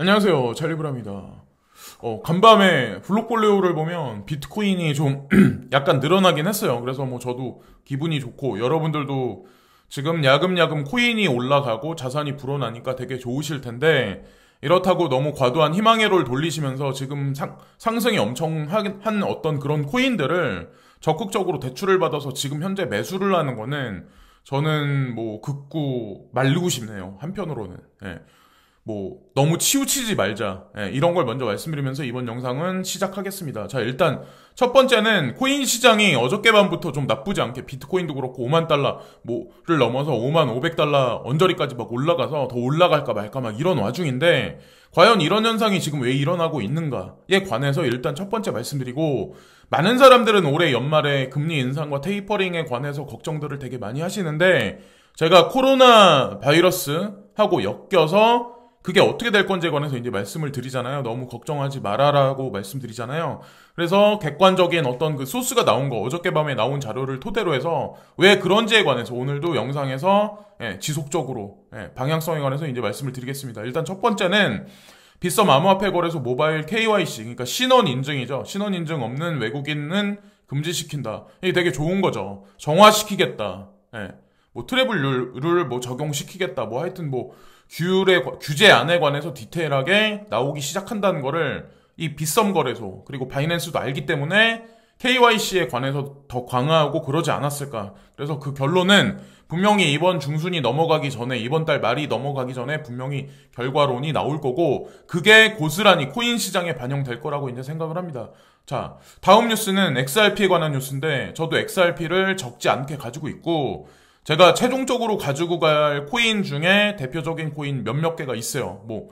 안녕하세요. 찰리브라입니다. 간밤에 블록폴리오를 보면 비트코인이 좀 약간 늘어나긴 했어요. 그래서 뭐 저도 기분이 좋고 여러분들도 지금 야금야금 코인이 올라가고 자산이 불어나니까 되게 좋으실 텐데 이렇다고 너무 과도한 희망회로를 돌리시면서 지금 상승이 엄청 한 어떤 그런 코인들을 적극적으로 대출을 받아서 지금 현재 매수를 하는 거는 저는 뭐 극구 말리고 싶네요. 한편으로는. 예. 뭐 너무 치우치지 말자, 이런 걸 먼저 말씀드리면서 이번 영상은 시작하겠습니다. 자, 일단 첫 번째는 코인 시장이 어저께 밤부터 좀 나쁘지 않게 비트코인도 그렇고 5만 달러 뭐를 넘어서 5만 500달러 언저리까지 막 올라가서 더 올라갈까 말까 막 이런 와중인데, 과연 이런 현상이 지금 왜 일어나고 있는가에 관해서 일단 첫 번째 말씀드리고, 많은 사람들은 올해 연말에 금리 인상과 테이퍼링에 관해서 걱정들을 되게 많이 하시는데, 제가 코로나 바이러스하고 엮여서 그게 어떻게 될 건지에 관해서 이제 말씀을 드리잖아요. 너무 걱정하지 말아라고 말씀드리잖아요. 그래서 객관적인 어떤 그 소스가 나온 거, 어저께 밤에 나온 자료를 토대로 해서 왜 그런지에 관해서 오늘도 영상에서 지속적으로 방향성에 관해서 이제 말씀을 드리겠습니다. 일단 첫 번째는 빗썸 암호화폐 거래소 모바일 KYC, 그러니까 신원 인증이죠. 신원 인증 없는 외국인은 금지시킨다. 이게 되게 좋은 거죠. 정화시키겠다. 뭐 트래블 룰을 뭐 적용시키겠다. 뭐 하여튼 뭐 규제안에 관해서 디테일하게 나오기 시작한다는 거를 이 빗썸 거래소 그리고 바이낸스도 알기 때문에 KYC에 관해서 더 강화하고 그러지 않았을까. 그래서 그 결론은 분명히 이번 중순이 넘어가기 전에, 이번 달 말이 넘어가기 전에 분명히 결과론이 나올 거고, 그게 고스란히 코인 시장에 반영될 거라고 이제 생각을 합니다. 자, 다음 뉴스는 XRP에 관한 뉴스인데, 저도 XRP를 적지 않게 가지고 있고, 제가 최종적으로 가지고 갈 코인 중에 대표적인 코인 몇몇 개가 있어요. 뭐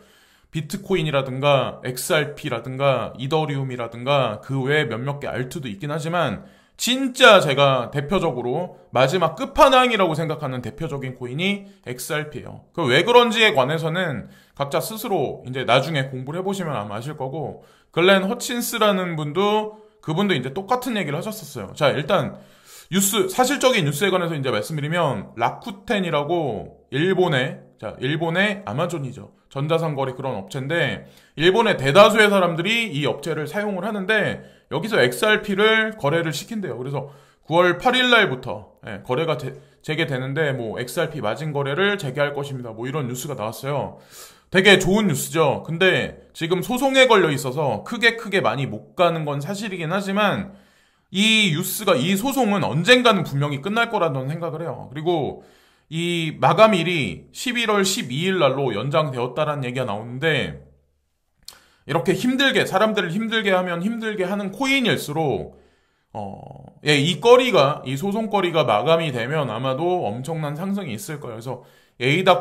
비트코인이라든가 XRP라든가 이더리움이라든가 그 외에 몇몇 개 알트도 있긴 하지만, 진짜 제가 대표적으로 마지막 끝판왕이라고 생각하는 대표적인 코인이 XRP예요. 그 왜 그런지에 관해서는 각자 스스로 이제 나중에 공부를 해보시면 아마 아실 거고, 글렌 허친스라는 그분도 이제 똑같은 얘기를 하셨었어요. 자, 일단 사실적인 뉴스에 관해서 이제 말씀드리면, 라쿠텐이라고 일본의 아마존이죠. 전자상거래 그런 업체인데, 일본의 대다수의 사람들이 이 업체를 사용을 하는데, 여기서 XRP를 거래를 시킨대요. 그래서 9월 8일 날부터 거래가 재개되는데, 뭐 XRP 마진 거래를 재개할 것입니다. 뭐 이런 뉴스가 나왔어요. 되게 좋은 뉴스죠. 근데 지금 소송에 걸려 있어서 크게 많이 못 가는 건 사실이긴 하지만, 이 소송은 언젠가는 분명히 끝날 거라는 생각을 해요. 그리고 이 마감일이 11월 12일 날로 연장되었다라는 얘기가 나오는데, 이렇게 사람들을 힘들게 하면 힘들게 하는 코인일수록, 이 소송거리가 마감이 되면 아마도 엄청난 상승이 있을 거예요. 그래서 에이다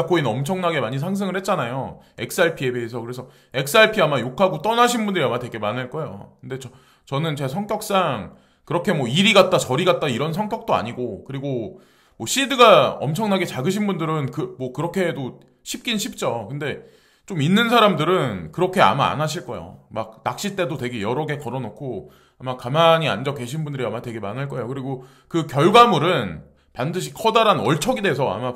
코인 엄청나게 많이 상승을 했잖아요. XRP에 비해서. 그래서 XRP 아마 욕하고 떠나신 분들이 아마 되게 많을 거예요. 근데 저는 제 성격상 그렇게 뭐 이리 갔다 저리 갔다 이런 성격도 아니고, 그리고 뭐 시드가 엄청나게 작으신 분들은 그렇게 해도 쉽긴 쉽죠. 근데 좀 있는 사람들은 그렇게 아마 안 하실 거예요. 막 낚싯대도 되게 여러 개 걸어놓고 아마 가만히 앉아 계신 분들이 아마 되게 많을 거예요. 그리고 그 결과물은 반드시 커다란 얼척이 돼서 아마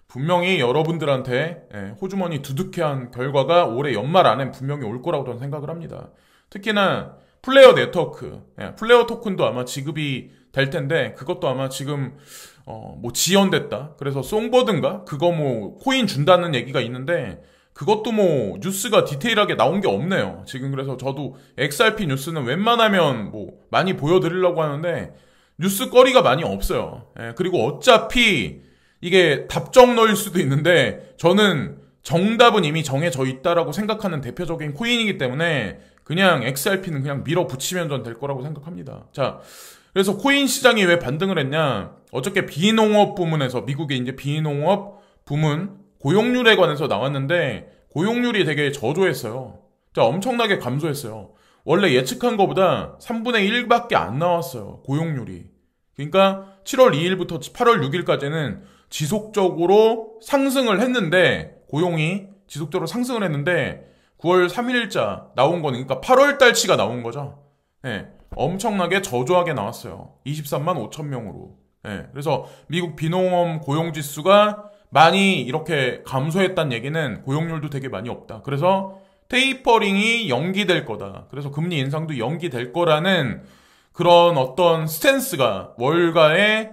분명히 여러분들한테 호주머니 두둑해 한 결과가 올해 연말 안엔 분명히 올 거라고 저는 생각을 합니다. 특히나 플레어 네트워크, 플레어 토큰도 아마 지급이 될 텐데, 그것도 아마 지금 뭐 지연됐다. 그래서 송버든가 그거 뭐 코인 준다는 얘기가 있는데, 그것도 뭐 뉴스가 디테일하게 나온 게 없네요. 지금. 그래서 저도 XRP 뉴스는 웬만하면 뭐 많이 보여드리려고 하는데 뉴스거리가 많이 없어요. 그리고 어차피 이게 답정너일 수도 있는데, 저는 정답은 이미 정해져 있다라고 생각하는 대표적인 코인이기 때문에 그냥 XRP는 그냥 밀어붙이면 전 될 거라고 생각합니다. 자, 그래서 코인 시장이 왜 반등을 했냐? 어저께 비농업 부문에서, 미국의 이제 비농업 부문 고용률에 관해서 나왔는데, 고용률이 되게 저조했어요. 자, 엄청나게 감소했어요. 원래 예측한 것보다 3분의 1밖에 안 나왔어요, 고용률이. 그러니까 7월 2일부터 8월 6일까지는 지속적으로 상승을 했는데, 고용이 지속적으로 상승을 했는데 9월 3일자 나온 거는, 그러니까 8월 달치가 나온 거죠. 엄청나게 저조하게 나왔어요. 23만 5천 명으로. 그래서 미국 비농업 고용지수가 많이 이렇게 감소했다는 얘기는 고용률도 되게 많이 없다. 그래서 테이퍼링이 연기될 거다. 그래서 금리 인상도 연기될 거라는 그런 어떤 스탠스가 월가에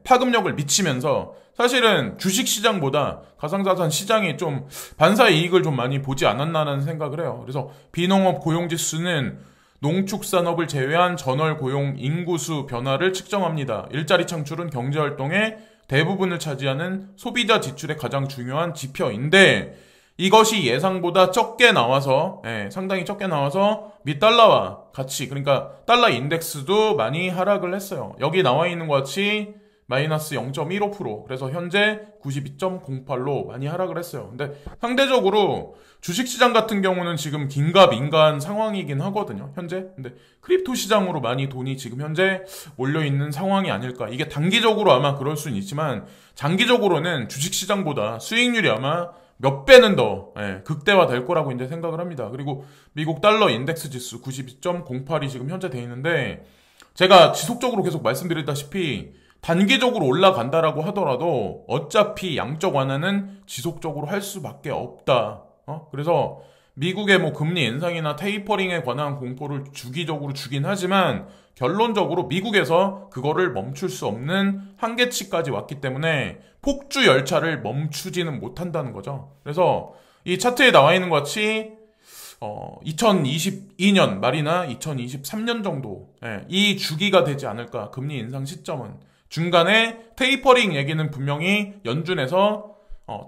파급력을 미치면서 사실은 주식시장보다 가상자산 시장이 좀 반사의 이익을 좀 많이 보지 않았나라는 생각을 해요. 그래서 비농업 고용지수는 농축산업을 제외한 전월 고용 인구수 변화를 측정합니다. 일자리 창출은 경제활동의 대부분을 차지하는 소비자 지출의 가장 중요한 지표인데 이것이 예상보다 적게 나와서 상당히 적게 나와서 미 달러와 같이 그러니까 달러 인덱스도 많이 하락을 했어요. 여기 나와 있는 것 같이 마이너스 0.15% 그래서 현재 92.08로 많이 하락을 했어요. 근데 상대적으로 주식시장 같은 경우는 지금 긴가민가한 상황이긴 하거든요. 현재. 근데 크립토 시장으로 많이 돈이 지금 현재 몰려있는 상황이 아닐까. 이게 단기적으로 아마 그럴 수는 있지만 장기적으로는 주식시장보다 수익률이 아마 몇 배는 더 극대화될 거라고 이제 생각을 합니다. 그리고 미국 달러 인덱스 지수 92.08이 지금 현재 돼 있는데 제가 지속적으로 계속 말씀드렸다시피 단기적으로 올라간다라고 하더라도 어차피 양적 완화는 지속적으로 할 수밖에 없다. 그래서 미국의 뭐 금리 인상이나 테이퍼링에 관한 공포를 주기적으로 주긴 하지만 결론적으로 미국에서 그거를 멈출 수 없는 한계치까지 왔기 때문에 폭주 열차를 멈추지는 못한다는 거죠. 그래서 이 차트에 나와 있는 것 같이 2022년 말이나 2023년 정도 이 주기가 되지 않을까. 금리 인상 시점은 중간에 테이퍼링 얘기는 분명히 연준에서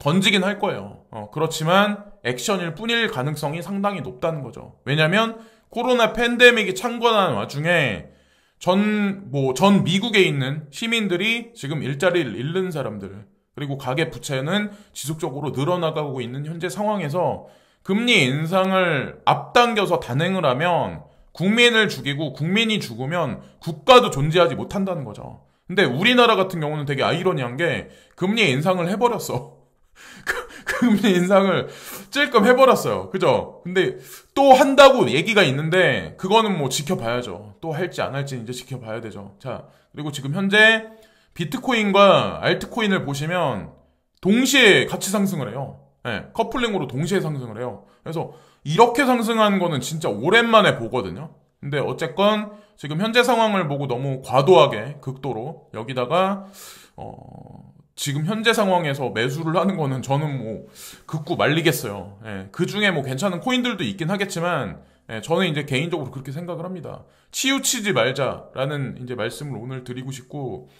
던지긴 할 거예요. 그렇지만 액션일 뿐일 가능성이 상당히 높다는 거죠. 왜냐면 코로나 팬데믹이 창궐하는 와중에 전 미국에 있는 시민들이 지금 일자리를 잃는 사람들 그리고 가계 부채는 지속적으로 늘어나가고 있는 현재 상황에서 금리 인상을 앞당겨서 단행을 하면 국민을 죽이고 국민이 죽으면 국가도 존재하지 못한다는 거죠. 근데 우리나라 같은 경우는 되게 아이러니한 게 금리 인상을 해버렸어. 금리 인상을 찔끔 해버렸어요. 그죠? 근데 또 한다고 얘기가 있는데 그거는 뭐 지켜봐야죠. 또 할지 안 할지 이제 지켜봐야 되죠. 자, 그리고 지금 현재 비트코인과 알트코인을 보시면 동시에 같이 상승을 해요. 커플링으로 동시에 상승을 해요. 그래서 이렇게 상승하는 거는 진짜 오랜만에 보거든요. 근데 어쨌건 지금 현재 상황을 보고 너무 과도하게 극도로 여기다가 지금 현재 상황에서 매수를 하는 거는 저는 뭐 극구 말리겠어요. 그 중에 뭐 괜찮은 코인들도 있긴 하겠지만 저는 이제 개인적으로 그렇게 생각을 합니다. 치우치지 말자라는 이제 말씀을 오늘 드리고 싶고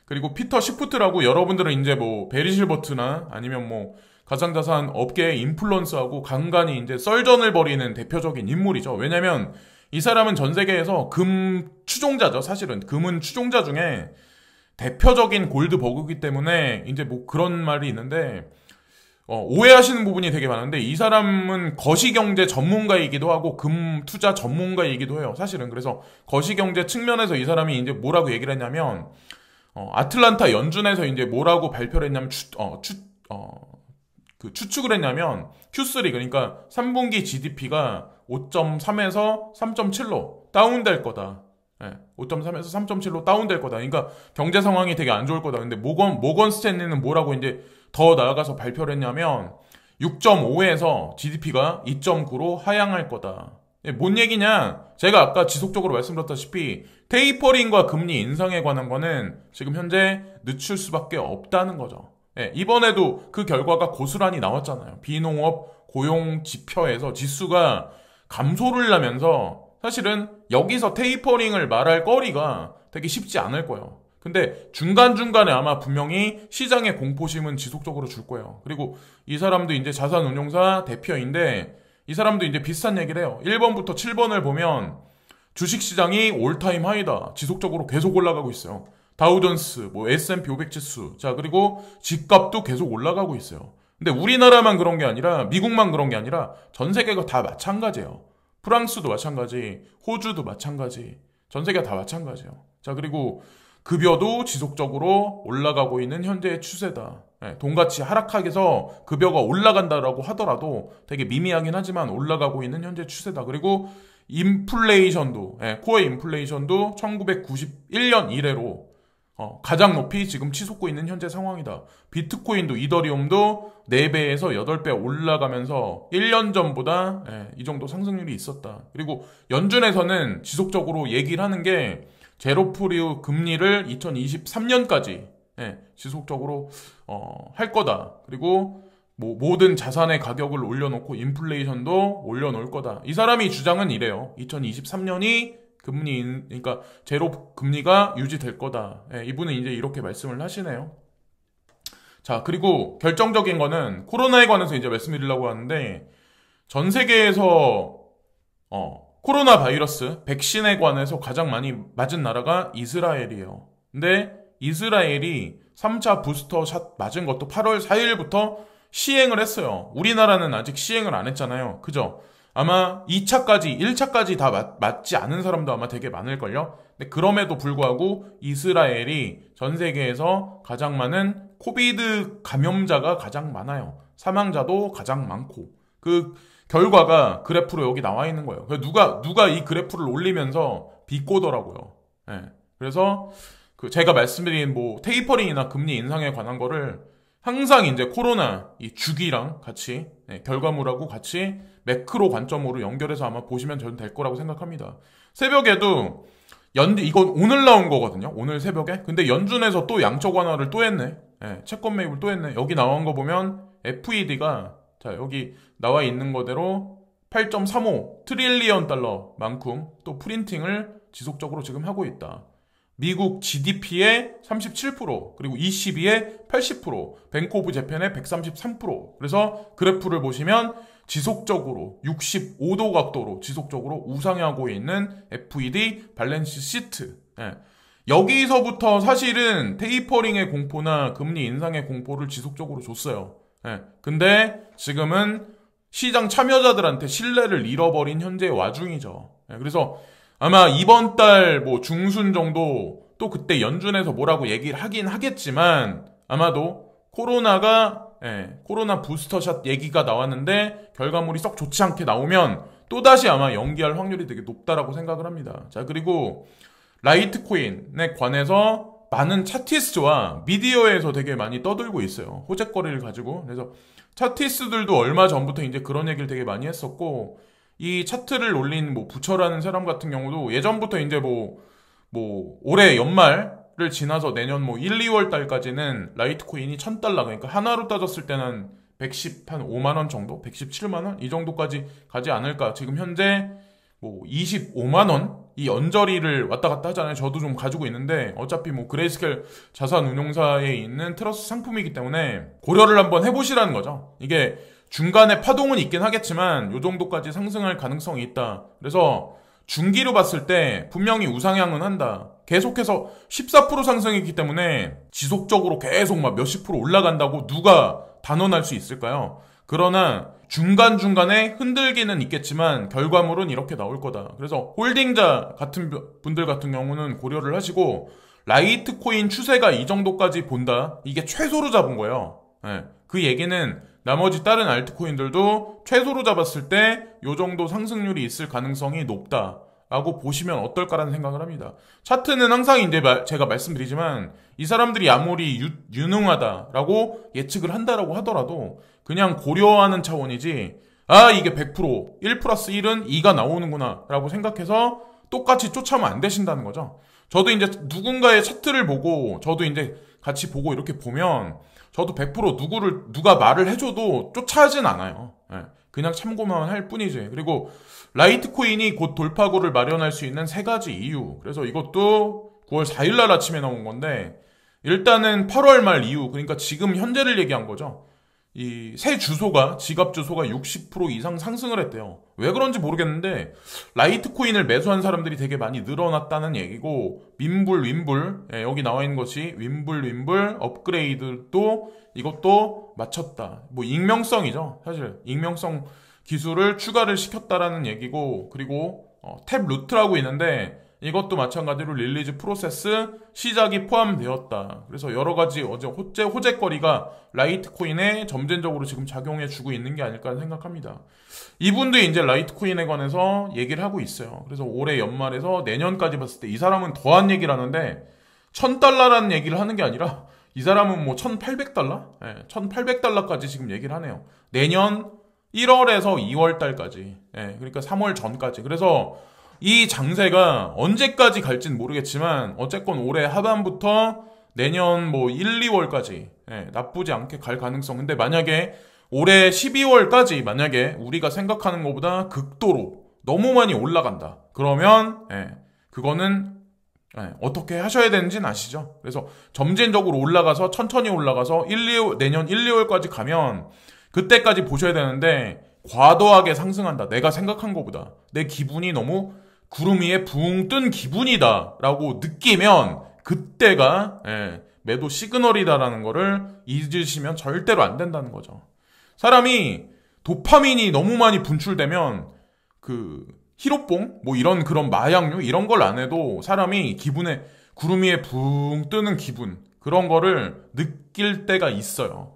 그리고 피터 시프트라고 여러분들은 이제 뭐 베리 실버트나 아니면 뭐 가상자산 업계의 인플루언서하고 간간히 이제 썰전을 벌이는 대표적인 인물이죠. 왜냐면 이 사람은 전 세계에서 금 추종자죠. 사실은 금은 추종자 중에 대표적인 골드버그이기 때문에 이제 뭐 그런 말이 있는데 오해하시는 부분이 되게 많은데 이 사람은 거시경제 전문가이기도 하고 금 투자 전문가이기도 해요. 사실은 그래서 거시경제 측면에서 이 사람이 이제 뭐라고 얘기를 했냐면 아틀란타 연준에서 이제 뭐라고 발표를 했냐면 추측을 했냐면 Q3 그러니까 3분기 GDP가 5.3에서 3.7로 다운될 거다. 5.3에서 3.7로 다운될 거다. 그러니까 경제 상황이 되게 안 좋을 거다. 근데 모건 스탠리는 뭐라고 이제 더 나아가서 발표를 했냐면 6.5에서 GDP가 2.9로 하향할 거다. 뭔 얘기냐? 제가 아까 지속적으로 말씀드렸다시피 테이퍼링과 금리 인상에 관한 거는 지금 현재 늦출 수밖에 없다는 거죠. 이번에도 그 결과가 고스란히 나왔잖아요. 비농업 고용 지표에서 지수가 감소를 하면서 사실은 여기서 테이퍼링을 말할 거리가 되게 쉽지 않을 거예요. 근데 중간중간에 아마 분명히 시장의 공포심은 지속적으로 줄 거예요. 그리고 이 사람도 이제 자산운용사 대표인데 이 사람도 이제 비슷한 얘기를 해요. 1번부터 7번을 보면 주식시장이 올타임 하이다. 지속적으로 계속 올라가고 있어요. 다우존스, 뭐 S&P 500 지수. 자, 그리고 집값도 계속 올라가고 있어요. 근데 우리나라만 그런 게 아니라 미국만 그런 게 아니라 전 세계가 다 마찬가지예요. 프랑스도 마찬가지, 호주도 마찬가지, 전 세계가 다 마찬가지예요. 자, 그리고 급여도 지속적으로 올라가고 있는 현재의 추세다. 돈같이 하락하게서 급여가 올라간다라고 하더라도 되게 미미하긴 하지만 올라가고 있는 현재 추세다. 그리고 인플레이션도, 코어 인플레이션도 1991년 이래로 가장 높이 지금 치솟고 있는 현재 상황이다. 비트코인도 이더리움도 4배에서 8배 올라가면서 1년 전보다 이 정도 상승률이 있었다. 그리고 연준에서는 지속적으로 얘기를 하는 게 제로프리 금리를 2023년까지 지속적으로 할 거다. 그리고 뭐 모든 자산의 가격을 올려놓고 인플레이션도 올려놓을 거다. 이 사람이 주장은 이래요. 2023년이 그러니까 제로 금리가 유지될 거다. 이분은 이제 이렇게 말씀을 하시네요. 자, 그리고 결정적인 거는 코로나에 관해서 이제 말씀드리려고 하는데, 전 세계에서 코로나 바이러스 백신에 관해서 가장 많이 맞은 나라가 이스라엘이에요. 근데 이스라엘이 3차 부스터 샷 맞은 것도 8월 4일부터 시행을 했어요. 우리나라는 아직 시행을 안 했잖아요. 그죠? 아마 2차까지, 1차까지 다 맞지 않은 사람도 아마 되게 많을걸요? 근데 그럼에도 불구하고 이스라엘이 전 세계에서 가장 많은 코비드 감염자가 가장 많아요. 사망자도 가장 많고. 그 결과가 그래프로 여기 나와 있는 거예요. 누가 이 그래프를 올리면서 비꼬더라고요. 그래서 제가 말씀드린 뭐 테이퍼링이나 금리 인상에 관한 거를 항상 이제 코로나 이 주기랑 같이 결과물하고 같이 매크로 관점으로 연결해서 아마 보시면 저는 될 거라고 생각합니다. 새벽에도 이건 오늘 나온 거거든요. 오늘 새벽에. 근데 연준에서 또 양적 완화를 또 했네. 채권 매입을 또 했네. 여기 나온 거 보면 FED가 자 여기 나와 있는 거대로 8.35 트릴리언 달러만큼 또 프린팅을 지속적으로 지금 하고 있다. 미국 GDP의 37%, 그리고 ECB의 80%, 뱅크 오브 재팬의 133%. 그래서 그래프를 보시면 지속적으로 65도 각도로 지속적으로 우상향하고 있는 FED 밸런스 시트. 여기서부터 사실은 테이퍼링의 공포나 금리 인상의 공포를 지속적으로 줬어요. 근데 지금은 시장 참여자들한테 신뢰를 잃어버린 현재의 와중이죠. 그래서 아마 이번 달 뭐 중순 정도 또 그때 연준에서 뭐라고 얘기를 하긴 하겠지만 아마도 코로나 부스터샷 얘기가 나왔는데 결과물이 썩 좋지 않게 나오면 또다시 아마 연기할 확률이 되게 높다라고 생각을 합니다. 자, 그리고 라이트코인에 관해서 많은 차티스트와 미디어에서 되게 많이 떠들고 있어요. 호재거리를 가지고. 그래서 차티스트들도 얼마 전부터 이제 그런 얘기를 되게 많이 했었고, 이 차트를 올린 뭐 부처라는 사람 같은 경우도 예전부터 이제 뭐 올해 연말을 지나서 내년 뭐 1, 2월 달까지는 라이트코인이 1000달러, 그러니까 하나로 따졌을 때는 115만 원 정도, 117만 원 이 정도까지 가지 않을까. 지금 현재 뭐 25만 원 이 언저리를 왔다 갔다 하잖아요. 저도 좀 가지고 있는데 어차피 뭐 그레이스케일 자산운용사에 있는 트러스트 상품이기 때문에 고려를 한번 해보시라는 거죠. 이게 중간에 파동은 있긴 하겠지만 요 정도까지 상승할 가능성이 있다. 그래서 중기로 봤을 때 분명히 우상향은 한다. 계속해서 14% 상승했기 때문에 지속적으로 계속 막 몇십 프로 올라간다고 누가 단언할 수 있을까요? 그러나 중간중간에 흔들기는 있겠지만 결과물은 이렇게 나올 거다. 그래서 홀딩자 같은 분들 같은 경우는 고려를 하시고, 라이트코인 추세가 이 정도까지 본다. 이게 최소로 잡은 거예요. 그 얘기는 나머지 다른 알트코인들도 최소로 잡았을 때 요 정도 상승률이 있을 가능성이 높다라고 보시면 어떨까라는 생각을 합니다. 차트는 항상 이제 제가 말씀드리지만 이 사람들이 아무리 유능하다라고 예측을 한다라고 하더라도 그냥 고려하는 차원이지, 이게 100% 1 플러스 1은 2가 나오는구나 라고 생각해서 똑같이 쫓아오면 안 되신다는 거죠. 저도 이제 누군가의 차트를 보고 저도 이제 같이 보고 이렇게 보면 저도 100% 누가 말을 해줘도 쫓아하진 않아요. 그냥 참고만 할 뿐이지. 그리고 라이트코인이 곧 돌파구를 마련할 수 있는 3가지 이유. 그래서 이것도 9월 4일날 아침에 나온 건데, 일단은 8월 말 이후, 그러니까 지금 현재를 얘기한 거죠. 이 새 주소가, 지갑 주소가 60% 이상 상승을 했대요. 왜 그런지 모르겠는데 라이트코인을 매수한 사람들이 되게 많이 늘어났다는 얘기고, 윈불 여기 나와 있는 것이 윈불 업그레이드도 이것도 마쳤다. 뭐 익명성이죠. 사실 익명성 기술을 추가를 시켰다라는 얘기고, 그리고 탭 루트라고 있는데 이것도 마찬가지로 릴리즈 프로세스 시작이 포함되었다. 그래서 여러 가지 호재거리가 라이트코인에 점진적으로 지금 작용해주고 있는 게 아닐까 생각합니다. 이분도 이제 라이트코인에 관해서 얘기를 하고 있어요. 그래서 올해 연말에서 내년까지 봤을 때 이 사람은 더한 얘기를 하는데, $1,000라는 얘기를 하는 게 아니라 이 사람은 뭐 $1,800? 예, $1,800까지 지금 얘기를 하네요. 내년 1월에서 2월 달까지. 예, 그러니까 3월 전까지. 그래서 이 장세가 언제까지 갈진 모르겠지만 어쨌건 올해 하반부터 내년 뭐 1, 2월까지 예, 나쁘지 않게 갈 가능성. 근데 만약에 올해 12월까지 만약에 우리가 생각하는 것보다 극도로 너무 많이 올라간다. 그러면 그거는 어떻게 하셔야 되는지는 아시죠? 그래서 점진적으로 올라가서 천천히 올라가서 내년 1, 2월까지 가면 그때까지 보셔야 되는데 과도하게 상승한다. 내가 생각한 것보다 내 기분이 너무 구름 위에 붕 뜬 기분이다 라고 느끼면 그때가 매도 시그널이다라는 거를 잊으시면 절대로 안 된다는 거죠. 사람이 도파민이 너무 많이 분출되면 그 히로뽕 뭐 이런 그런 마약류 이런 걸 안 해도 사람이 기분에 구름 위에 붕 뜨는 기분 그런 거를 느낄 때가 있어요.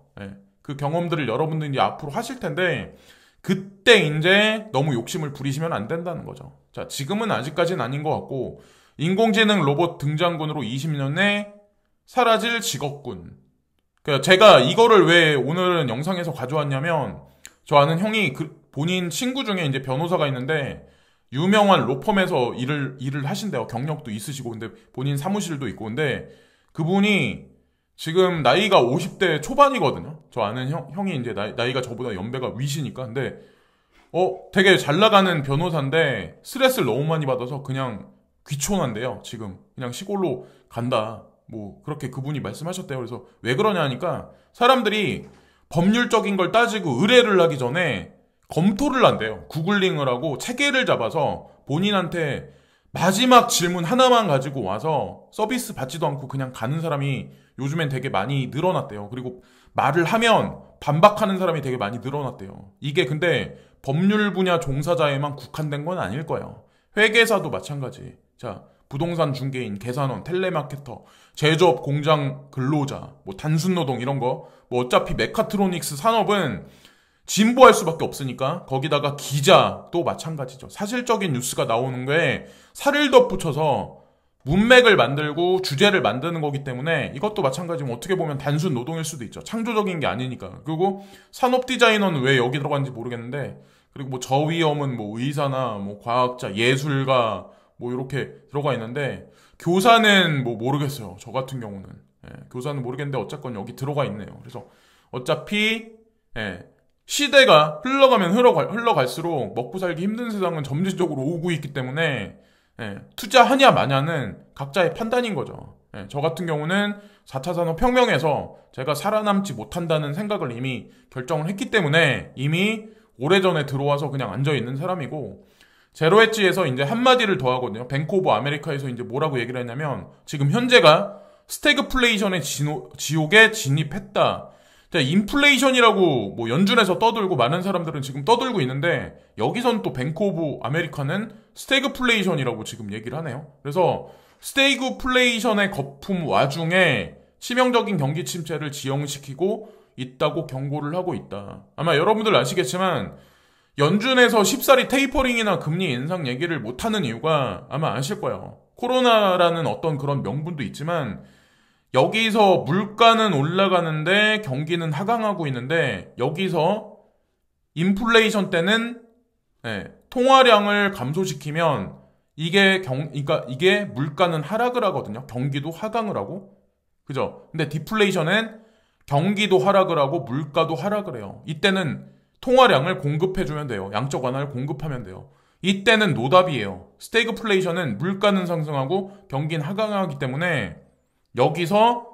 그 경험들을 여러분들이 이제 앞으로 하실 텐데 그때 이제 너무 욕심을 부리시면 안 된다는 거죠. 자, 지금은 아직까지는 아닌 것 같고 인공지능 로봇 등장군으로 20년 내 사라질 직업군. 그러니까 제가 이거를 왜 오늘은 영상에서 가져왔냐면 저 아는 형이 본인 친구 중에 이제 변호사가 있는데 유명한 로펌에서 일을 하신대요. 경력도 있으시고 근데 본인 사무실도 있고 근데 그분이 지금 나이가 50대 초반이거든요. 저 아는 형이 이제 나이가 저보다 연배가 위시니까 근데 되게 잘 나가는 변호사인데 스트레스를 너무 많이 받아서 그냥 귀촌한대요. 지금 그냥 시골로 간다. 뭐 그렇게 그분이 말씀하셨대요. 그래서 왜 그러냐 하니까 사람들이 법률적인 걸 따지고 의뢰를 하기 전에 검토를 한대요. 구글링을 하고 체계를 잡아서 본인한테 마지막 질문 하나만 가지고 와서 서비스 받지도 않고 그냥 가는 사람이 요즘엔 되게 많이 늘어났대요. 그리고 말을 하면 반박하는 사람이 되게 많이 늘어났대요. 이게 근데 법률 분야 종사자에만 국한된 건 아닐 거예요. 회계사도 마찬가지. 자, 부동산 중개인, 계산원, 텔레마케터, 제조업 공장 근로자, 뭐 단순 노동 이런 거, 뭐 어차피 메카트로닉스 산업은 진보할 수밖에 없으니까 거기다가 기자도 마찬가지죠. 사실적인 뉴스가 나오는 거에 살을 덧붙여서 문맥을 만들고 주제를 만드는 거기 때문에 이것도 마찬가지면 어떻게 보면 단순 노동일 수도 있죠. 창조적인 게 아니니까. 그리고 산업 디자이너는 왜 여기 들어간지 모르겠는데 그리고 뭐 저위험은 뭐 의사나 뭐 과학자, 예술가 뭐 이렇게 들어가 있는데 교사는 뭐 모르겠어요. 저 같은 경우는 교사는 모르겠는데 어쨌건 여기 들어가 있네요. 그래서 어차피 시대가 흘러가면 흘러갈수록 먹고 살기 힘든 세상은 점진적으로 오고 있기 때문에 투자하냐 마냐는 각자의 판단인 거죠. 저 같은 경우는 4차 산업혁명에서 제가 살아남지 못한다는 생각을 이미 결정을 했기 때문에 이미 오래전에 들어와서 그냥 앉아있는 사람이고 제로엣지에서 이제 한마디를 더 하거든요. 뱅크 오브 아메리카에서 이제 뭐라고 얘기를 했냐면 지금 현재가 스태그플레이션의 지옥에 진입했다. 자, 인플레이션이라고 뭐 연준에서 떠들고 많은 사람들은 지금 떠들고 있는데 여기선 또 뱅크 오브 아메리카는 스태그플레이션이라고 지금 얘기를 하네요. 그래서 스태그플레이션의 거품 와중에 치명적인 경기 침체를 지형시키고 있다고 경고를 하고 있다. 아마 여러분들 아시겠지만 연준에서 쉽사리 테이퍼링이나 금리 인상 얘기를 못하는 이유가 아마 아실 거예요. 코로나라는 어떤 그런 명분도 있지만 여기서 물가는 올라가는데 경기는 하강하고 있는데 여기서 인플레이션 때는 통화량을 감소시키면 그러니까 이게 물가는 하락을 하거든요. 경기도 하강을 하고. 그죠? 근데 디플레이션은 경기도 하락을 하고 물가도 하락을 해요. 이때는 통화량을 공급해주면 돼요. 양적 완화를 공급하면 돼요. 이때는 노답이에요. 스태그플레이션은 물가는 상승하고 경기는 하강하기 때문에 여기서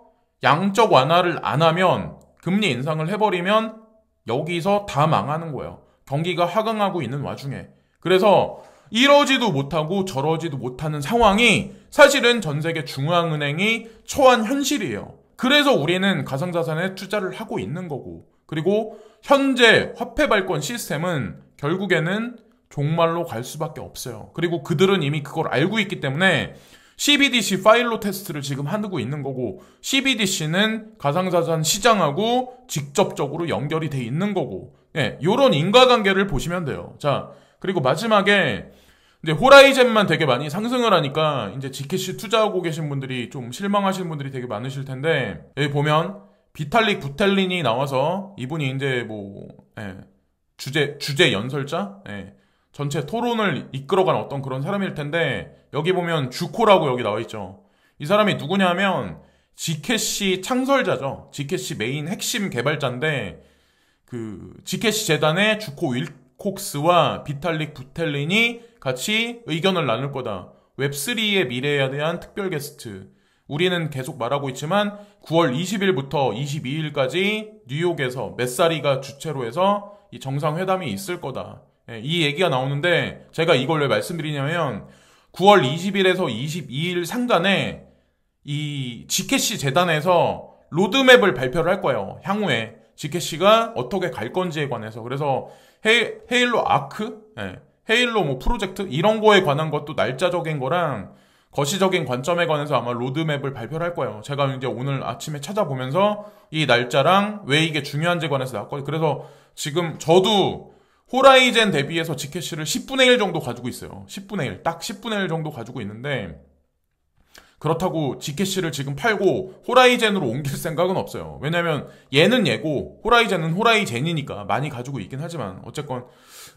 양적 완화를 안 하면 금리 인상을 해버리면 여기서 다 망하는 거예요. 경기가 하강하고 있는 와중에. 그래서 이러지도 못하고 저러지도 못하는 상황이 사실은 전 세계 중앙은행이 처한 현실이에요. 그래서 우리는 가상자산에 투자를 하고 있는 거고 그리고 현재 화폐 발권 시스템은 결국에는 종말로 갈 수밖에 없어요. 그리고 그들은 이미 그걸 알고 있기 때문에 CBDC 파일로 테스트를 지금 하고 있는 거고 CBDC는 가상자산 시장하고 직접적으로 연결이 돼 있는 거고 요런 인과관계를 보시면 돼요. 자, 그리고 마지막에 근데 호라이젠만 되게 많이 상승을 하니까 이제 지켓이 투자하고 계신 분들이 좀 실망하시는 분들이 되게 많으실 텐데, 여기 보면 비탈릭 부텔린이 나와서 이분이 이제 뭐 주제 연설자, 전체 토론을 이끌어가는 어떤 그런 사람일 텐데, 여기 보면 주코라고 여기 나와 있죠. 이 사람이 누구냐면 지켓이 창설자죠. 지켓이 메인 핵심 개발자인데, 그 지켓이 재단의 주코 윌콕스와 비탈릭 부텔린이 같이 의견을 나눌 거다. 웹3의 미래에 대한 특별 게스트. 우리는 계속 말하고 있지만 9월 20일부터 22일까지 뉴욕에서 메사리가 주최로 해서 이 정상회담이 있을 거다. 이 얘기가 나오는데, 제가 이걸 왜 말씀드리냐면 9월 20일에서 22일 상간에 이 지켓시 재단에서 로드맵을 발표를 할 거예요. 향후에 지켓시가 어떻게 갈 건지에 관해서. 그래서 헤일로 아크, 헤일로 뭐 프로젝트 이런 거에 관한 것도 날짜적인 거랑 거시적인 관점에 관해서 아마 로드맵을 발표를 할 거예요. 제가 이제 오늘 아침에 찾아보면서 이 날짜랑 왜 이게 중요한지에 관해서 나왔거든요. 그래서 지금 저도 호라이젠 대비해서 지켓시를 10분의 1 정도 가지고 있어요. 10분의 1. 딱 10분의 1 정도 가지고 있는데, 그렇다고 지켓시를 지금 팔고 호라이젠으로 옮길 생각은 없어요. 왜냐면 얘는 얘고 호라이젠은 호라이젠이니까 많이 가지고 있긴 하지만, 어쨌건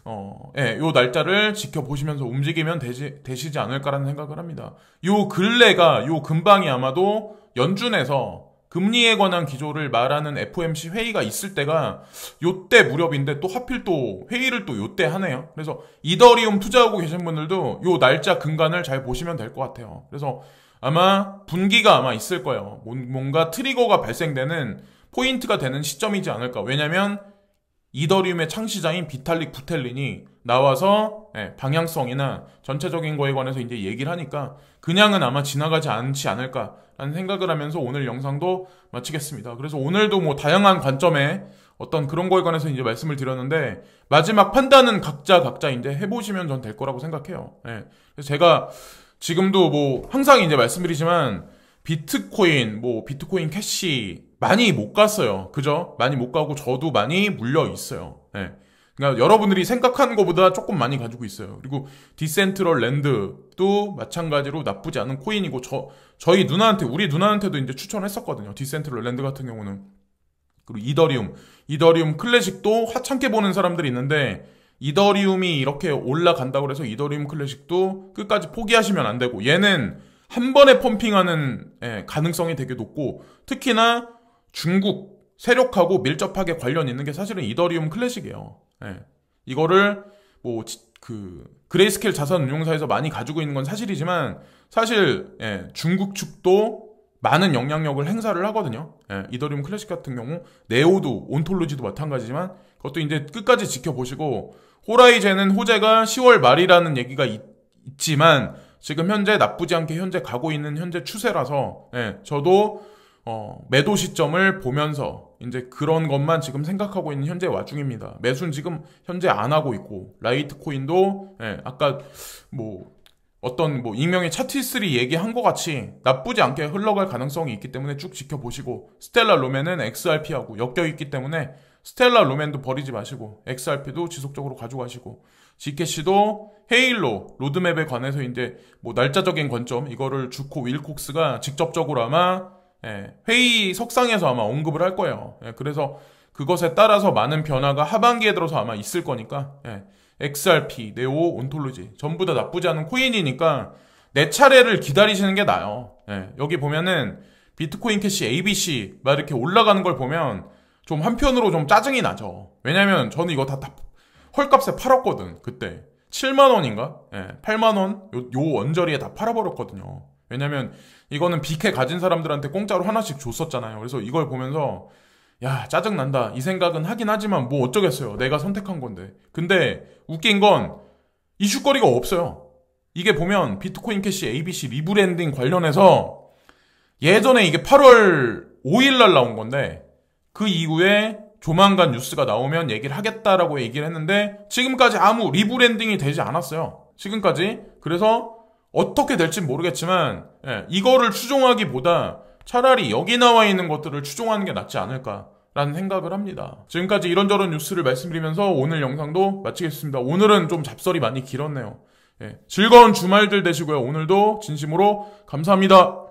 요 날짜를 지켜보시면서 움직이면 되시지 않을까라는 생각을 합니다. 요 근방이 아마도 연준에서 금리에 관한 기조를 말하는 FOMC 회의가 있을 때가 요때 무렵인데, 또 하필 또 회의를 또 요때 하네요. 그래서 이더리움 투자하고 계신 분들도 요 날짜 근간을 잘 보시면 될 것 같아요. 그래서 아마 분기가 아마 있을 거예요. 뭔가 트리거가 발생되는 포인트가 되는 시점이지 않을까. 왜냐면 이더리움의 창시자인 비탈릭 부텔린이 나와서 방향성이나 전체적인 거에 관해서 이제 얘기를 하니까 그냥은 아마 지나가지 않지 않을까라는 생각을 하면서 오늘 영상도 마치겠습니다. 그래서 오늘도 뭐 다양한 관점에 어떤 그런 거에 관해서 이제 말씀을 드렸는데, 마지막 판단은 각자 이제 해보시면 전 될 거라고 생각해요. 그래서 제가 지금도 뭐 항상 이제 말씀드리지만 비트코인 캐시 많이 못 갔어요. 그죠? 많이 못 가고 저도 많이 물려 있어요. 그러니까 여러분들이 생각하는 것보다 조금 많이 가지고 있어요. 그리고 디센트럴 랜드도 마찬가지로 나쁘지 않은 코인이고, 우리 누나한테도 이제 추천했었거든요. 디센트럴 랜드 같은 경우는. 그리고 이더리움 클래식도 하찮게 보는 사람들이 있는데, 이더리움이 이렇게 올라간다고 해서 이더리움 클래식도 끝까지 포기하시면 안 되고, 얘는 한 번에 펌핑하는 가능성이 되게 높고, 특히나 중국 세력하고 밀접하게 관련 있는 게 사실은 이더리움 클래식이에요. 이거를 그레이스케일 자산 운용사에서 많이 가지고 있는 건 사실이지만, 사실 중국 측도 많은 영향력을 행사를 하거든요. 이더리움 클래식 같은 경우 네오도 온톨로지도 마찬가지지만, 그것도 이제 끝까지 지켜보시고, 호라이젠은 호재가 10월 말이라는 얘기가 있지만 지금 현재 나쁘지 않게 현재 가고 있는 현재 추세라서, 저도 매도 시점을 보면서 이제 그런 것만 지금 생각하고 있는 현재 와중입니다. 매수는 지금 현재 안 하고 있고, 라이트코인도 아까 어떤 익명의 차트3 얘기한 것 같이 나쁘지 않게 흘러갈 가능성이 있기 때문에 쭉 지켜보시고, 스텔라 루멘은 XRP하고 엮여있기 때문에 스텔라 루멘도 버리지 마시고 XRP도 지속적으로 가져가시고, 지켓시도 헤일로 로드맵에 관해서 이제 날짜적인 관점, 이거를 주코 윌콕스가 직접적으로 아마 회의 석상에서 아마 언급을 할 거예요. 그래서 그것에 따라서 많은 변화가 하반기에 들어서 아마 있을 거니까, XRP, 네오, 온톨로지 전부 다 나쁘지 않은 코인이니까 내 차례를 기다리시는 게 나아요. 여기 보면은 비트코인 캐시 ABC 막 이렇게 올라가는 걸 보면 좀 한편으로 좀 짜증이 나죠. 왜냐면 저는 이거 다 헐값에 팔았거든. 그때 7만원인가? 8만원 요 언저리에 다 팔아버렸거든요. 왜냐면 이거는 BK 가진 사람들한테 공짜로 하나씩 줬었잖아요. 그래서 이걸 보면서 야, 짜증난다 이 생각은 하긴 하지만 뭐 어쩌겠어요. 내가 선택한 건데. 근데 웃긴 건 이슈거리가 없어요. 이게 보면 비트코인 캐시 ABC 리브랜딩 관련해서 예전에 이게 8월 5일날 나온 건데, 그 이후에 조만간 뉴스가 나오면 얘기를 하겠다라고 얘기를 했는데 지금까지 아무 리브랜딩이 되지 않았어요. 지금까지. 그래서 어떻게 될진 모르겠지만 이거를 추종하기보다 차라리 여기 나와 있는 것들을 추종하는 게 낫지 않을까라는 생각을 합니다. 지금까지 이런저런 뉴스를 말씀드리면서 오늘 영상도 마치겠습니다. 오늘은 좀 잡설이 많이 길었네요. 즐거운 주말들 되시고요. 오늘도 진심으로 감사합니다.